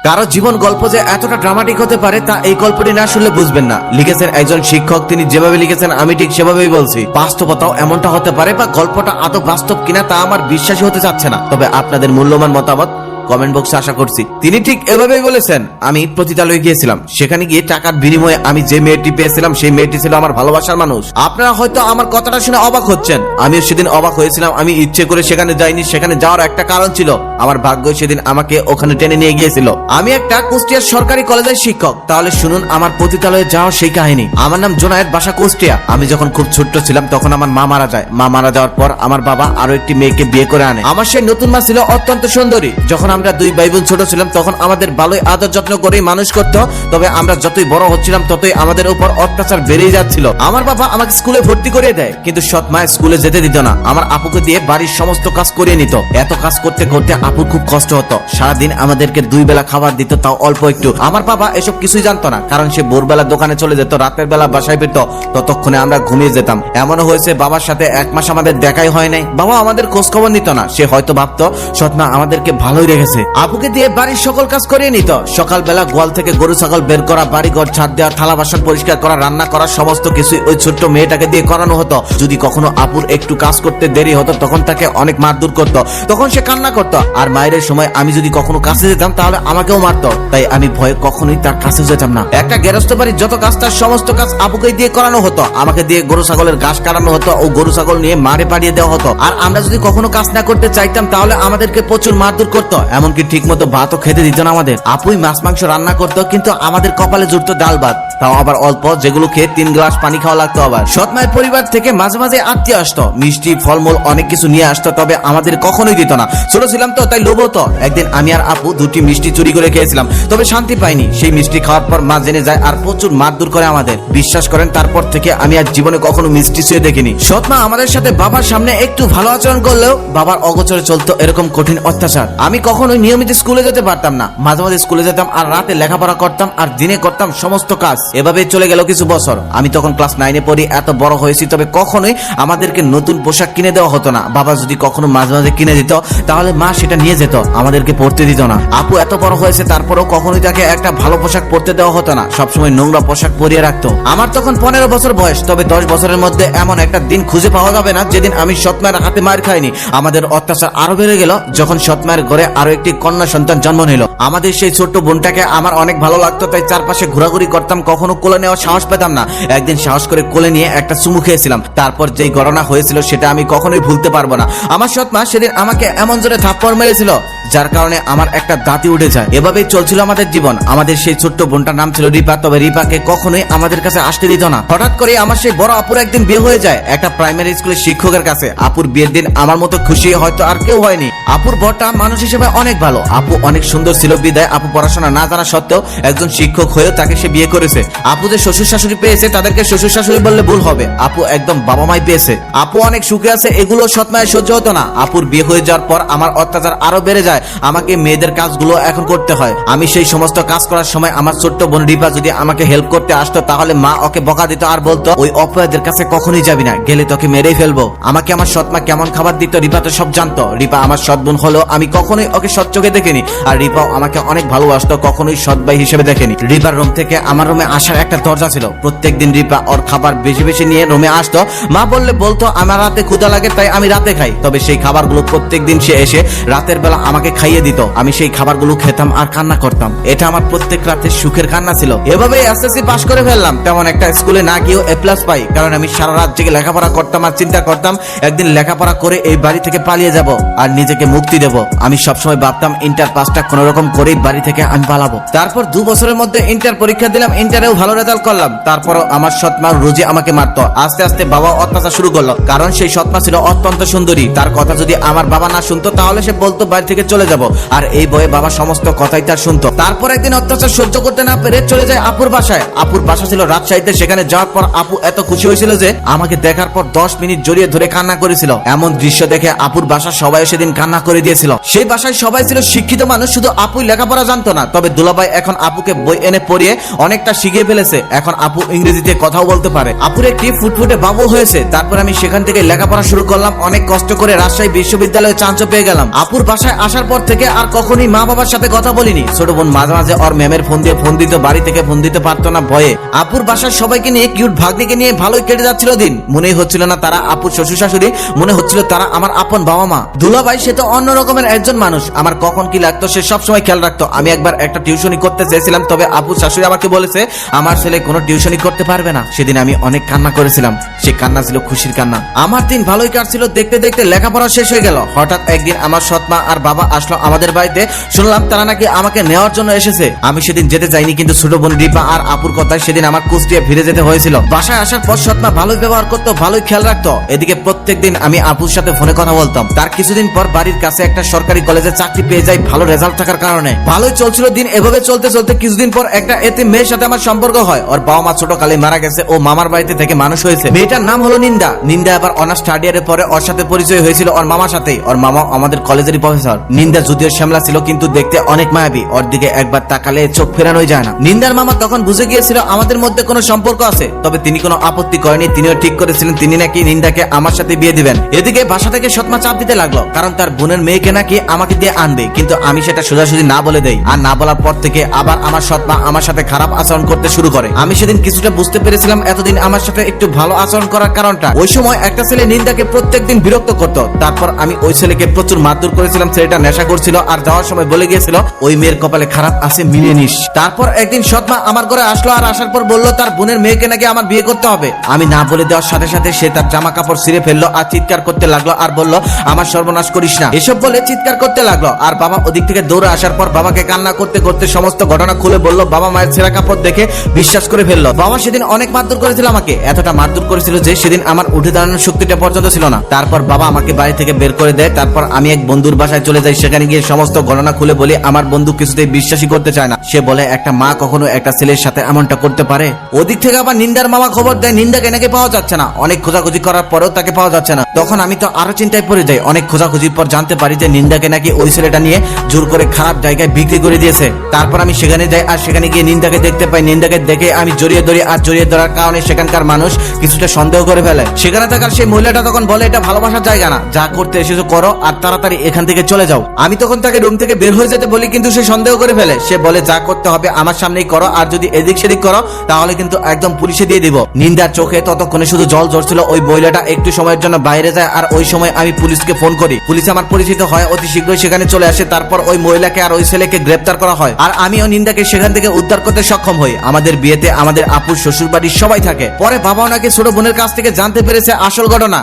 কারো জীবন গল্প যে এতটা ড্রামাটিক হতে পারে তা এই গল্পটি না শুনলে বুঝবেন না। লিখেছেন একজন শিক্ষক, তিনি যেভাবে লিখেছেন আমি ঠিক সেভাবেই বলছি। বাস্তবতাও এমনটা হতে পারে বা গল্পটা আদৌ বাস্তব কিনা তা আমার বিশ্বাসই হতে চাচ্ছে না, তবে আপনাদের মূল্যবান মতামত কমেন্ট বক্সে আশা করছি। তিনি ঠিক এভাবেই বলেছেন। আমি পতিতালয়ে গিয়েছিলাম, সেখানে গিয়ে টাকার বিনিময়ে আমি যে মেয়েটি পেয়েছিলাম সেই মেয়েটি ছিল আমার ভালোবাসার মানুষ। আপনারা হয়তো আমার কথাটা শুনে অবাক হচ্ছেন, আমিও সেদিন অবাক হয়েছিলাম। আমি ইচ্ছে করে সেখানে যাইনি, সেখানে যাওয়ার একটা কারণ ছিল। আমার ভাগ্য সেদিন আমাকে ওখানে টেনে নিয়ে গিয়েছিল। আমি একটা কুষ্টিয়ার সরকারি কলেজের শিক্ষক। তাহলে শুনুন আমার পতিতালয়ে যাওয়ার সেই কাহিনী। আমার নাম জোনায়েদ, বাসা কুষ্টিয়া। আমি যখন খুব ছোট্ট ছিলাম তখন আমার মা মারা যায়। মা মারা যাওয়ার পর আমার বাবা আরো একটি মেয়েকে বিয়ে করে আনে। আমার সেই নতুন মা ছিল অত্যন্ত সুন্দরী। যখন আমরা দুই ভাই বোন ছোট ছিলাম তখন আমাদের ভালোই আদর যত্ন করেই মানুষ করতো। তবে আমরা যতই বড় হচ্ছিলাম ততই আমাদের উপর অত্যাচার বেড়েই যাচ্ছিল। আমার বাবা আমাকে স্কুলে ভর্তি করিয়ে দেয়, কিন্তু সৎ মা স্কুলে যেতে দিত না। আমার আপুকে দিয়ে বাড়ির সমস্ত কাজ করিয়ে নিত। এত কাজ করতে করতে আপুর খুব কষ্ট হতো। সারাদিন আমাদেরকে দুই বেলা খাবার দিত, তাও অল্প একটু। আমার বাবা এসব কিছুই জানতো না, কারণ সে ভোরবেলা দোকানে চলে যেত, রাতের বেলা বাসায় ফিরত। ততক্ষণে আমরা ঘুমিয়ে যেতাম। এমনও হয়েছে বাবার সাথে 1 মাস আমাদের দেখাই হয় নাই। বাবা আমাদের খোঁজ খবর নিত না। সে হয়তো ভাবতো সৎ মা আমাদেরকে ভালোই রেখেছে। আপুকে দিয়ে বাড়ির সকল কাজ করিয়ে নিত। সকালবেলা গোয়াল থেকে গরু ছাগল বের করা, বাড়ি ঘর ছাদ দেওয়া, থালা বাসন পরিষ্কার করা, রান্না করা, সমস্ত কিছুই ওই ছোট্ট মেয়েটাকে দিয়ে করানো হতো। যদি কখনো আপুর একটু কাজ করতে দেরি হতো তখন তাকে অনেক মারধর করতো। তখন সে কান্না করতো। আর মায়ের সময় আমি যদি কখনো কাছে যেতাম তাহলে আমাকেও মারতো। তাই আমি ভয়ে কখনোই তার কাছে যেতাম না। একটা গেরস্ত বাড়ির যত কাজ তার সমস্ত কাজ আপুকে দিয়ে করানো হতো। আমাকে দিয়ে গরু ছাগলের ঘাস কাটানো হতো ও গরু ছাগল নিয়ে মাঠে পাঠিয়ে দেওয়া হতো। আর আমরা যদি কখনো কাজ না করতে চাইতাম তাহলে আমাদেরকে প্রচুর মারধর করতো। এমনকি ঠিক মতো ভাতও খেতে দিত না আমাদের। আপুই মাছ মাংস রান্না করতো, কিন্তু আমাদের কপালে জুটতো ডাল ভাত, তাও আবার অল্প, যেগুলো খেয়ে 3 গ্লাস পানি খাওয়া লাগতো। আবার সৎ মায়ের পরিবার থেকে মাঝে মাঝে আত্মীয় আসতো, মিষ্টি ফলমূল অনেক কিছু নিয়ে আসতো, তবে আমাদের কখনোই দিত না। ছোট ছিলাম তো তাই লোভ হতো। একদিন আমি আর আপু 2টি মিষ্টি চুরি করে খেয়েছিলাম, তবে শান্তি পাইনি। সেই মিষ্টি খাওয়ার পর মা জেনে যায় আর প্রচুর মারধর করে আমাদের। বিশ্বাস করেন তারপর থেকে আমি আর জীবনে কখনো মিষ্টি ছুঁয়ে দেখিনি। সৎ মা আমাদের সাথে বাবার সামনে একটু ভালো আচরণ করলেও বাবার অগোচরে চলতো এরকম কঠিন অত্যাচার। আমি কখনোই নিয়মিত স্কুলে যেতে পারতাম না। মাঝে মাঝে স্কুলে যেতাম আর রাতে লেখাপড়া করতাম আর দিনে করতাম সমস্ত কাজ। এভাবে চলে গেল কিছু বছর। আমি তখন ক্লাস 9-এ পড়ি। এত বড় হয়েছি, তবে কখনোই আমাদেরকে নতুন পোশাক কিনে দেওয়া হতো না। বাবা যদি কখনো মাঝে মাঝে কিনে দিত তাহলে মা সেটা নিয়ে যেত, আমাদেরকে পড়তে দিত না। আপু এত বড় হয়েছে তারপরেও কখনোই তাকে একটা ভালো পোশাক পরতে দেওয়া হতো না। সবসময় নোংরা পোশাক পরিয়ে রাখতো। আমার তখন 15 বছর বয়স, তবে 10 বছরের মধ্যে এমন একটা দিন খুঁজে পাওয়া যাবে না যেদিন আমি সৎ মায়ের হাতে মার খাইনি। আমাদের অত্যাচার আরো বেড়ে গেল যখন সৎ মায়ের ঘরে আরো একটি কন্যা সন্তান জন্ম নিল। আমাদের সেই ছোট্ট বোনটাকে আমার অনেক ভালো লাগতো, তাই চারপাশে ঘোরাঘুরি করতাম। কখনো কোলে নেওয়ার সাহস পেতাম না। একদিন সাহস করে কোলে নিয়ে একটা চুমু খেয়েছিলাম। তারপর যেই ঘটনা হয়েছিল সেটা আমি কখনোই ভুলতে পারবো না। আমার সৎ মা সেদিন আমাকে এমন জোরে থাপ্পড় মেরেছিল যার কারণে আমার একটা দাঁতই উঠে যায়। এভাবেই চলছিল আমাদের জীবন। আমাদের সেই ছোট্ট বোনটার নাম ছিল রিপা, তবে রিপাকে কখনোই আমাদের কাছে আসতে দিত না। হঠাৎ করে আমার সেই বড় আপুর একদিন বিয়ে হয়ে যায় একটা প্রাইমারি স্কুলের শিক্ষকের কাছে। আপুর বিয়ের দিন আমার মতো খুশি হয়তো আর কেউ হয়নি। আপুর বরটা মানুষ হিসেবে অনেক ভালো। আপু অনেক সুন্দর ছিল বিদায় আপু পড়াশোনা না জানা সত্ত্বেও একজন শিক্ষক হয়েও তাকে সে বিয়ে করেছে। আপু যে শ্বশুর শাশুড়ি পেয়েছে তাদেরকে শ্বশুর শাশুড়ি বললে ভুল হবে। আপু একদম বাবা মাই পেয়েছে। আপু অনেক সুখে আছে, এগুলো সৎ মায়ের সহ্য হতো না। আপুর বিয়ে হয়ে যাওয়ার পর আমার অত্যাচার আরো বেড়ে যায়। আমাকে মেয়েদের কাজগুলো এখন করতে হয়। আমি সেই সমস্ত কাজ করার সময় আমার ছোট্ট বোন রিপা যদি আমাকে হেল্প করতে আসতো তাহলে মা ওকে বকা দিত আর বলতো ওই অপরাধের কাছে কখনোই যাবি না, গেলে তোকে মেরেই ফেলবো। আমাকে আমার সৎ মা কেমন খাবার দিত রিপা তো সব জানতো। রিপা আমার সৎ বোন হলেও আমি কখনোই ওকে সৎ চোখে দেখিনি। আর রিপাও আমাকে অনেক ভালোবাসতো, কখনোই সৎ ভাই হিসেবে দেখেনি। রিপার রুম থেকে আমার রুমে আসার একটা দরজা ছিল। প্রত্যেকদিন রিপা ওর খাবার বেশি বেশি নিয়ে রুমে আসতো। মা বললে বলতো আমার রাতে ক্ষুধা লাগে তাই আমি রাতে খাই। তবে সেই খাবারগুলো প্রত্যেকদিন সে এসে রাতের বেলা আমাকে খাইয়ে দিত। আমি সেই খাবারগুলো খেতাম আর কান্না করতাম। এটা আমার প্রত্যেক রাতে সুখের কান্না ছিল। এভাবেই এসএসসি পাস করে ফেললাম। তেমন একটা স্কুলে না গিয়েও A+ পাই, কারণ আমি সারা রাত জেগে লেখাপড়া করতাম আর চিন্তা করতাম একদিন লেখাপড়া করে এই বাড়ি থেকে পালিয়ে যাব আর নিজেকে মুক্তি দেব। আমি সবসময় ভাবতাম ইন্টার পাসটা কোন রকম করেই বাড়ি থেকে আমি পালাবো। তারপর 2 বছরের মধ্যে ইন্টার পরীক্ষা দিলাম, ইন্টারেও ভালো রেজাল্ট করলাম। তারপরও আমার সৎ মা রোজই আমাকে মারতো। আস্তে আস্তে বাবা অত্যাচার শুরু করলো, কারণ সেই সৎ মা ছিল অত্যন্ত সুন্দরী। তার কথা যদি আমার বাবা না শুনতো তাহলে সে বলতো বাড়ি থেকে চলে যাব, আর এই বয়ে বাবা সমস্ত কথাই তার শুনতো। তারপর একদিন অত্যাচার সহ্য করতে না পেরে চলে যায় আপুর বাসায়। আপুর বাসা ছিল রাজশাহীতে। সেখানে যাওয়ার পর আপু এত খুশি হয়েছিল যে আমাকে দেখার পর 10 মিনিট জড়িয়ে ধরে কান্না করেছিল। এমন দৃশ্য দেখে আপুর বাসার সবাই সেদিন কান্না করে দিয়েছিল। সেই বাসায় সবাই ছিল শিক্ষিত মানুষ, শুধু আপুই লেখাপড়া জানতো না। তবে দুলাভাই এখন আপুকে বই এনে পড়িয়ে অনেকটা শিখিয়ে ফেলেছে। এখন আপু ইংরেজিতে কথাও বলতে পারে। আপুর একটি ফুটফুটে বাবু হয়েছে। তারপর আমি সেখান থেকে লেখাপড়া শুরু করলাম। অনেক কষ্ট করে রাজশাহী বিশ্ববিদ্যালয়ে চান্স পেয়ে গেলাম। আপুর বাসায় আসার আসার পর থেকে আর কখনোই মা বাবার সাথে কথা বলিনি। ছোট বোন মাঝে মাঝে ওর ম্যামের ফোন দিয়ে ফোন দিত, বাড়ি থেকে ফোন দিতে পারতো না ভয়ে। আপুর বাসার সবাইকে নিয়ে কিউট ভাগ্নিকে নিয়ে ভালোই কেটে যাচ্ছিল দিন। মনেই হচ্ছিল না তারা আপুর শ্বশুর শাশুড়ি, মনে হচ্ছিল তারা আমার আপন বাবা মা। দুলাভাই সে তো অন্য রকমের একজন মানুষ, আমার কখন কি লাগতো সে সবসময় খেয়াল রাখতো। আমি একবার একটা টিউশনি করতে চেয়েছিলাম, তবে আপুর শাশুড়ি আমাকে বলেছে আমার ছেলে কোনো টিউশনি করতে পারবে না। সেদিন আমি অনেক কান্না করেছিলাম, সে কান্না ছিল খুশির কান্না। আমার দিন ভালোই কাটছিল, দেখতে দেখতে লেখাপড়া শেষ হয়ে গেল। হঠাৎ একদিন আমার সৎমা আর বাবা আসলো আমাদের বাড়িতে, শুনলাম তারা নাকি আমাকে নেওয়ার জন্য এসেছে। আমি সেদিন যেতে চাইনি, কিন্তু ছোট বোন রিপা আর আপুর কথায় সেদিন আমার কুষ্টিয়া ফিরে যেতে হয়েছিল। বাসায় আসার পর সৎমা ভালোই ব্যবহার করতো, ভালোই খেয়াল রাখতো। এদিকে প্রত্যেকদিন আমি আপুর সাথে ফোনে কথা বলতাম। তার কিছুদিন পর বাড়ির কাছে একটা সরকারি কলেজে চাকরি পেয়ে যাই ভালো রেজাল্ট থাকার কারণে। ভালোই চলছিল দিন। এভাবে চলতে চলতে কিছুদিন পর একটা এতিম মেয়ের সাথে আমার সম্পর্ক হয়। ওর বাবা মা ছোট কালে মারা গেছে, ও মামার বাড়িতে থেকে মানুষ হয়েছে। মেয়েটার নাম হলো নিন্দা। নিন্দা আবার অনার্স থার্ড ইয়ারের পরে ওর সাথে পরিচয় হয়েছিল ওর মামার সাথেই। ওর মামা আমাদের কলেজেরই প্রফেসর। নিন্দা যদিও শ্যামলা ছিল, কিন্তু দেখতে অনেক মায়াবী। ওর দিকে একবার তাকালে চোখ ফেরানোই যায় না। নিন্দার মামা তখন বুঝে গিয়েছিল আমাদের মধ্যে কোনো সম্পর্ক আছে, তবে তিনি কোনো আপত্তি করেনি। তিনিও ঠিক করেছিলেন তিনি নাকি নিন্দাকে আমার সাথে বিয়ে দিবেন। এদিকে বাসা থেকে সৎমা চাপ দিতে লাগলো, কারণ তার বোনের মেয়েকে নাকি আমাকে দিয়ে আনবে। কিন্তু আমি সেটা সোজাসুজি না বলে দেই। আর না বলার পর থেকে আবার আমার সৎমা আমার সাথে খারাপ আচরণ করতে শুরু করে। আমি সেদিন কিছুটা বুঝতে পেরেছিলাম এতদিন আমার সাথে একটু ভালো আচরণ করার কারণটা। ওই সময় একটা ছেলে নিন্দাকে প্রত্যেকদিন বিরক্ত করতো। তারপর আমি ওই ছেলেকে প্রচুর মারধর করেছিলাম। ছেলেটা নেশা করছিল আর যাওয়ার সময় বলে গিয়েছিল ওই মেয়ের কপালে খারাপ আছে, মিলিয়ে নিস। তারপর একদিন সৎমা আমার ঘরে আসলো, আর আসার পর বললো তার বোনের মেয়েকে নাকি আমার বিয়ে করতে হবে। আমি না বলে দেওয়ার সাথে সাথে সে তার জামা কাপড় ছিঁড়ে ফেললো আর চিৎকার করতে লাগলো, আর বললো আমার সর্বনাশ করিস না, এসব বলে চিৎকার করতে লাগলো। আর বাবা ওদিক থেকে দৌড়ে আসার পর বাবাকে কান্না করতে করতে সমস্ত ঘটনা খুলে বললো। বাবা মায়ের ছেঁড়া কাপড় দেখে বিশ্বাস করে ফেললো। বাবা সেদিন অনেক মারধর করেছিল আমাকে, এতটা মারধর করেছিল যে সেদিন আমার উঠে দাঁড়ানোর শক্তিটা পর্যন্ত ছিল না। তারপর বাবা আমাকে বাড়ি থেকে বের করে দেয়। তারপর আমি এক বন্ধুর বাসায় চলে যাই। সেখানে গিয়ে সমস্ত ঘটনা খুলে বলি। আমার বন্ধু কিছুতেই বিশ্বাসই করতে চায় না। সে বলে একটা মা কখনো একটা ছেলের সাথে এমনটা করতে পারে। ওদিক থেকে আবার নিন্দার মামা খবর দেয় নিন্দাকে নাকি পাওয়া যাচ্ছে না। অনেক খোঁজাখুঁজি করার পরেও তাকে পাওয়া যাচ্ছে না। তখন আমি তো আরো চিন্তায় পড়ে যাই। অনেক খোঁজাখুঁজির পর জানতে পারি যে নিন্দাকে নাকি ওই ছেলেটা নিয়ে জোর করে খারাপ জায়গায় বিক্রি করে দিয়েছে। তারপর আমি সেখানে যাই, আর সেখানে গিয়ে নিন্দাকে দেখতে পাই। নিন্দাকে দেখে আমি জড়িয়ে ধরি, আর জড়িয়ে ধরার কারণে সেখানকার মানুষ কিছুটা সন্দেহ করে ফেলে। সেখানে থাকার সেই মহিলাটা তখন বলে এটা ভালোবাসার জায়গা না, যা করতে এসেছো করো আর তাড়াতাড়ি এখান থেকে চলে যাও। আমি তখন তাকে রুম থেকে বের হয়ে যেতে বলি, কিন্তু সে সন্দেহ করে ফেলে। সে বলে যা করতে হবে আমার সামনেই করো, আর যদি এদিক সেদিক করো তাহলে কিন্তু একদম পুলিশে দিয়ে দিব। নিন্দার চোখে ততক্ষণে শুধু জল ঝরছিল। ওই মহিলাটা একটু সময়ের জন্য বাইরে যায়, আর ওই সময় আমি পুলিশকে ফোন করি। পুলিশ আমার পরিচিত হয়, অতি শীঘ্রই সেখানে চলে আসে। তারপর ওই মহিলাকে আর ওই ছেলেকে গ্রেপ্তার করা হয়, আর আমিও নিন্দাকে সেখান থেকে উদ্ধার করতে সক্ষম হই। আমাদের বিয়েতে আমাদের আপুর শ্বশুর বাড়ির সবাই থাকে। পরে বাবা ওনাকে ছোট বোনের কাছ থেকে জানতে পেরেছে আসল ঘটনা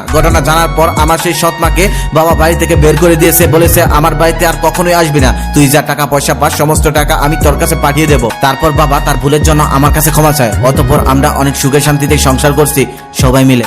জানার পর আমার সেই সৎমাকে বাবা বাড়ি থেকে বের করে দিয়েছে। বলেছে আমার বাড়িতে আর কখনোই আসবি না, তুই যা টাকা পয়সা পাস সমস্ত টাকা আমি তোর কাছে পাঠিয়ে দেবো। তারপর বাবা তার ভুলের জন্য আমার কাছে ক্ষমা চায়। অতঃপর আমরা অনেক সুখে শান্তিতে সংসার করছি সবাই মিলে।